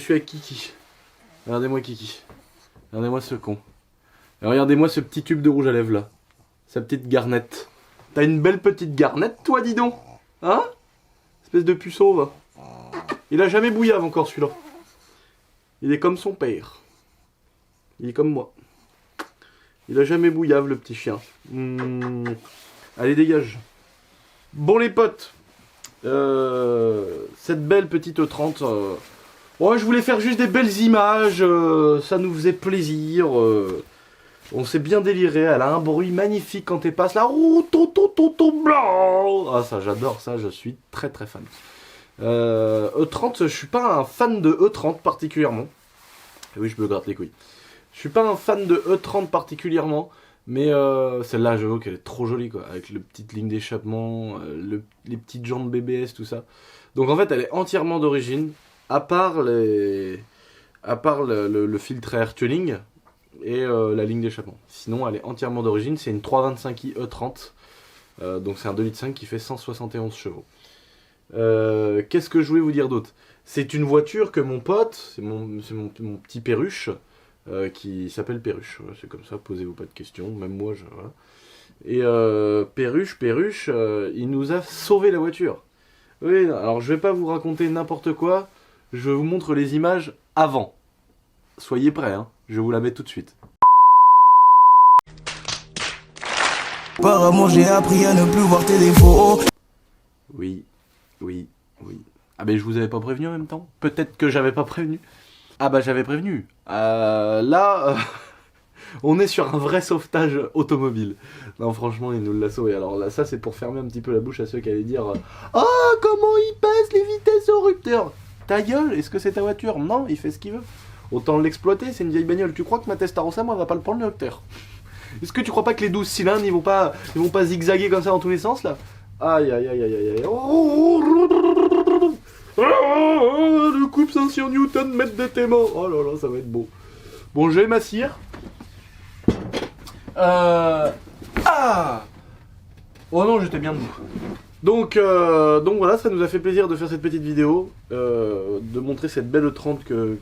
suis avec Kiki. Regardez-moi Kiki. Regardez-moi ce con. Et regardez-moi ce petit tube de rouge à lèvres là. Sa petite garnette. T'as une belle petite garnette toi dis donc. Hein? Espèce de puceau va. Il a jamais bouillave encore celui-là. Il est comme son père. Il est comme moi. Il a jamais bouillave le petit chien. Allez dégage. Bon les potes. Cette belle petite E30. Ouais, je voulais faire juste des belles images. Ça nous faisait plaisir. On s'est bien déliré. Elle a un bruit magnifique quand elle passe là. Ah ça j'adore ça. Je suis très très fan. E30, je suis pas un fan de E30 particulièrement. Et oui, je me gratte les couilles. Je suis pas un fan de E30 particulièrement, mais celle-là, j'avoue qu'elle est trop jolie, quoi, avec les petites lignes d'échappement, les petites jantes BBS, tout ça. Donc en fait, elle est entièrement d'origine, à part le filtre Air Tuning et la ligne d'échappement. Sinon, elle est entièrement d'origine. C'est une 325i E30, donc c'est un 2,5 litres qui fait 171 chevaux. Qu'est-ce que je voulais vous dire d'autre? C'est une voiture que mon pote, c'est mon petit Perruche, qui s'appelle Perruche. Voilà, c'est comme ça, posez-vous pas de questions, même moi, voilà. Et Perruche, il nous a sauvé la voiture. Oui, alors je vais pas vous raconter n'importe quoi, je vous montre les images avant. Soyez prêts, hein, je vous la mets tout de suite. Apparemment j'ai appris à ne plus voir tes défauts. Oui. Ah ben je vous avais pas prévenu en même temps. Peut-être que j'avais pas prévenu. Ah bah j'avais prévenu. Là, on est sur un vrai sauvetage automobile. Non franchement il nous l'a sauvé. Alors là ça c'est pour fermer un petit peu la bouche à ceux qui allaient dire oh comment il passe les vitesses au rupteur. Ta gueule, est-ce que c'est ta voiture? Non, il fait ce qu'il veut. Autant l'exploiter, c'est une vieille bagnole. Tu crois que ma Testarossa moi elle va pas le prendre le rupteur? Est-ce que tu crois pas que les 12 cylindres ils vont pas zigzaguer comme ça dans tous les sens là? Aïe. Le couple 500 Newton, mètre de tes mains. Oh là là, ça va être beau. Bon, je vais m'assire. Oh non, j'étais bien debout. Donc voilà, ça nous a fait plaisir de faire cette petite vidéo, de montrer cette belle 30 que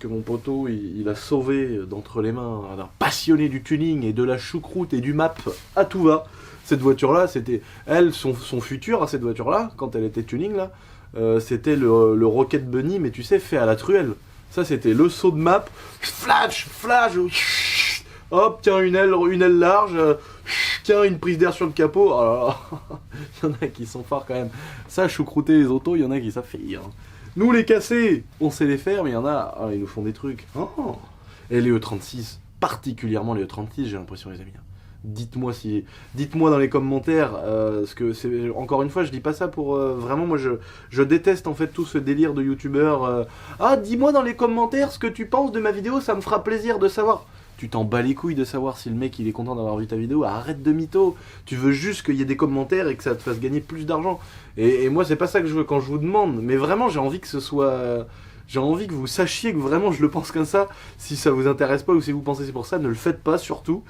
mon poteau il a sauvé d'entre les mains d'un passionné du tuning et de la choucroute et du map à tout va. Cette voiture-là, c'était elle, son futur à cette voiture-là, quand elle était tuning là. C'était le Rocket Bunny, mais tu sais, fait à la truelle. Ça, c'était le saut de map. Flash. Hop, tiens, une aile large. Tiens, une prise d'air sur le capot. Oh là là. Il y en a qui sont forts quand même. Ça, choucrouter les autos, il y en a qui savent faire. Nous, les casser, on sait les faire, mais il y en a, ils nous font des trucs. Oh. Et les E36, particulièrement les E36, j'ai l'impression, les amis. Dites-moi dans les commentaires, parce que c'est encore une fois, je dis pas ça pour vraiment, moi je déteste en fait tout ce délire de youtubeur. Dis-moi dans les commentaires ce que tu penses de ma vidéo, ça me fera plaisir de savoir. Tu t'en bats les couilles de savoir si le mec il est content d'avoir vu ta vidéo. Arrête de mytho. Tu veux juste qu'il y ait des commentaires et que ça te fasse gagner plus d'argent. Et moi c'est pas ça que je veux quand je vous demande. Mais vraiment j'ai envie que ce soit. J'ai envie que vous sachiez que vraiment je le pense comme ça. Si ça vous intéresse pas ou si vous pensez c'est pour ça, ne le faites pas surtout.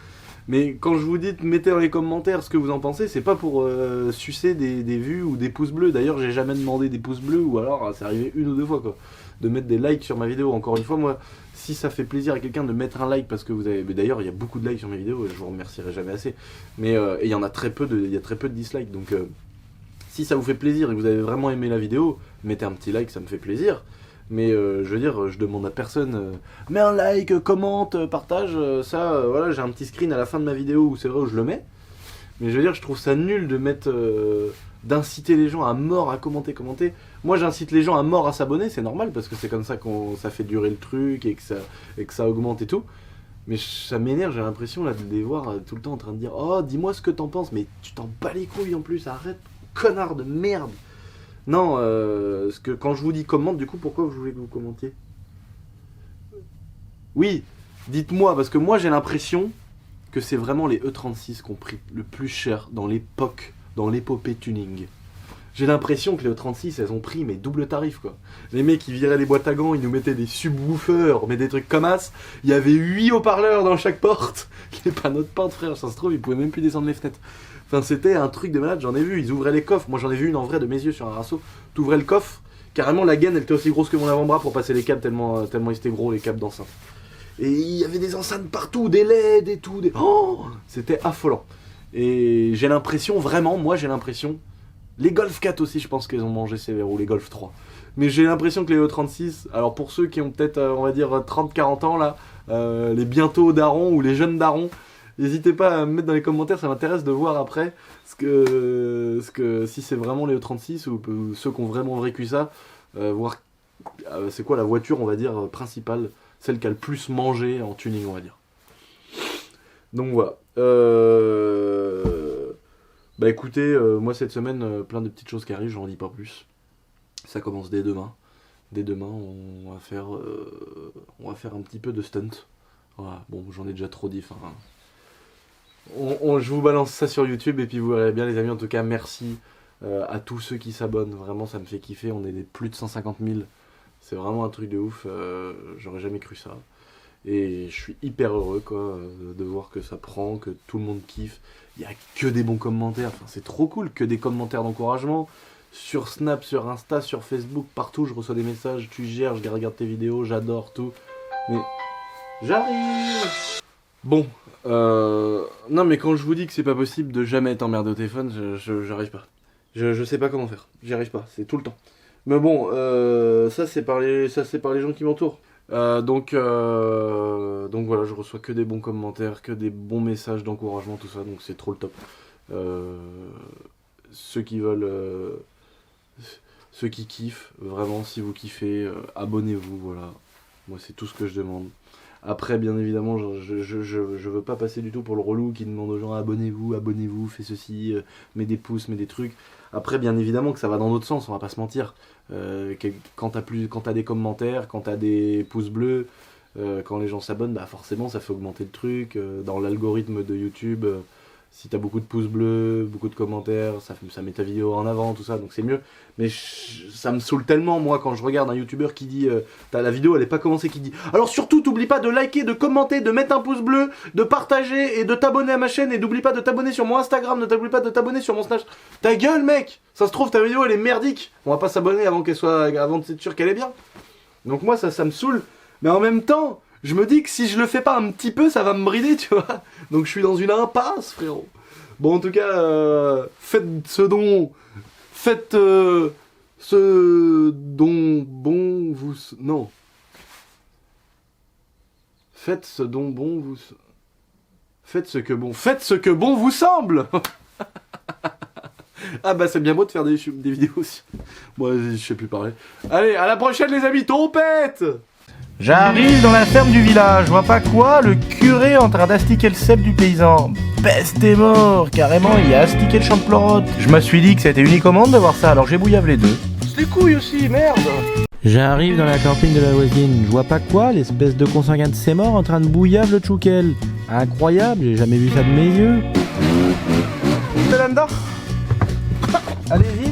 Mais quand je vous dis mettez dans les commentaires ce que vous en pensez, c'est pas pour sucer des vues ou des pouces bleus. D'ailleurs, j'ai jamais demandé des pouces bleus, ou alors c'est arrivé une ou deux fois quoi. De mettre des likes sur ma vidéo. Encore une fois, moi, si ça fait plaisir à quelqu'un de mettre un like parce que vous avez. Mais d'ailleurs, il y a beaucoup de likes sur mes vidéos, et je vous remercierai jamais assez. Mais et il y en a très peu de dislikes. Donc si ça vous fait plaisir et que vous avez vraiment aimé la vidéo, mettez un petit like, ça me fait plaisir. Mais je veux dire, je demande à personne mets un like, commente, partage, voilà, j'ai un petit screen à la fin de ma vidéo où c'est vrai où je le mets. Mais je veux dire, je trouve ça nul de mettre d'inciter les gens à mort à commenter. Moi j'incite les gens à mort à s'abonner, c'est normal parce que c'est comme ça ça fait durer le truc et que ça augmente et tout. Mais ça m'énerve, j'ai l'impression là de les voir tout le temps en train de dire oh dis-moi ce que t'en penses, mais tu t'en bats les couilles en plus, arrête, connard de merde. Non, parce que quand je vous dis commente, du coup, pourquoi vous voulez que vous commentiez? Oui, dites-moi, parce que moi j'ai l'impression que c'est vraiment les E36 qui ont pris le plus cher dans l'épopée tuning. J'ai l'impression que les E36, elles ont pris mais double tarif quoi. Les mecs ils viraient les boîtes à gants, ils nous mettaient des subwoofers, mais des trucs comme as. Il y avait 8 haut-parleurs dans chaque porte. Les panneaux de porte frère, ça se trouve, ils pouvaient même plus descendre les fenêtres. Enfin c'était un truc de malade, j'en ai vu, ils ouvraient les coffres. Moi j'en ai vu une en vrai de mes yeux sur un rasso. T'ouvrais le coffre, Carrément la gaine elle était aussi grosse que mon avant-bras pour passer les câbles tellement ils étaient gros les câbles d'enceinte. Et il y avait des enceintes partout, des LED et tout, oh, c'était affolant. Et j'ai l'impression, vraiment, moi j'ai l'impression, les Golf 4 aussi je pense qu'ils ont mangé ces verrous, les Golf 3. Mais j'ai l'impression que les E36, alors pour ceux qui ont peut-être, on va dire, 30-40 ans là, les bientôt darons ou les jeunes darons, n'hésitez pas à me mettre dans les commentaires, ça m'intéresse de voir après si c'est vraiment les E36 ou ceux qui ont vraiment vécu ça, voir c'est quoi la voiture, on va dire, principale, celle qui a le plus mangé en tuning, on va dire. Donc voilà. Bah écoutez, moi cette semaine, plein de petites choses qui arrivent, j'en dis pas plus. Ça commence dès demain. Dès demain, on va faire un petit peu de stunt. Voilà. Bon, j'en ai déjà trop dit. Hein. Je vous balance ça sur YouTube et puis vous verrez bien les amis. En tout cas, merci à tous ceux qui s'abonnent. Vraiment, ça me fait kiffer. On est des plus de 150 000. C'est vraiment un truc de ouf. J'aurais jamais cru ça. Et je suis hyper heureux quoi, de voir que ça prend, que tout le monde kiffe. Il n'y a que des bons commentaires. Enfin, c'est trop cool, que des commentaires d'encouragement. Sur Snap, sur Insta, sur Facebook, partout, je reçois des messages. Tu gères, je regarde tes vidéos, j'adore tout. Mais j'arrive. Bon, non mais quand je vous dis que c'est pas possible de jamais être emmerdé au téléphone, j'arrive pas. Je sais pas comment faire, j'y arrive pas, c'est tout le temps. Mais bon, ça c'est par les gens qui m'entourent. Donc voilà, je reçois que des bons commentaires, que des bons messages d'encouragement, tout ça, donc c'est trop le top. Ceux qui veulent, ceux qui kiffent, vraiment, si vous kiffez, abonnez-vous, voilà. Moi c'est tout ce que je demande. Après, bien évidemment, je veux pas passer du tout pour le relou qui demande aux gens abonnez-vous, fais ceci, mets des pouces, mets des trucs. Après, bien évidemment que ça va dans l'autre sens, on va pas se mentir. Quand t'as des commentaires, quand t'as des pouces bleus, quand les gens s'abonnent, bah forcément ça fait augmenter le truc. Dans l'algorithme de YouTube, si t'as beaucoup de pouces bleus, beaucoup de commentaires, ça met ta vidéo en avant, tout ça, donc c'est mieux. Mais ça me saoule tellement, moi, quand je regarde un youtubeur qui dit, la vidéo elle est pas commencée, qui dit alors surtout t'oublies pas de liker, de commenter, de mettre un pouce bleu, de partager et de t'abonner à ma chaîne, et n'oublie pas de t'abonner sur mon Instagram, ne t'oublie pas de t'abonner sur mon Snapchat. Ta gueule mec, ça se trouve ta vidéo elle est merdique, on va pas s'abonner avant d'être sûr qu'elle est bien. Donc moi ça me saoule, mais en même temps je me dis que si je le fais pas un petit peu, ça va me brider, tu vois. Donc je suis dans une impasse, frérot. Bon, en tout cas, faites ce dont bon vous... Non. Faites ce dont bon vous... Faites ce que bon vous semble. Ah bah c'est bien beau de faire des vidéos aussi. Moi, je sais plus parler. Allez, à la prochaine les amis, trompette. J'arrive dans la ferme du village, je vois pas quoi, le curé en train d'astiquer le cep du paysan. Peste et mort, carrément il a astiqué le champ de pleurote. Je me suis dit que c'était unique au monde de voir ça, alors j'ai bouillave les deux. C'est des couilles aussi, merde. J'arrive dans la campagne de la voisine, je vois pas quoi, l'espèce de consanguin de ses morts en train de bouillave le tchoukel. Incroyable, j'ai jamais vu ça de mes yeux. C'est là-dedans. Allez-y.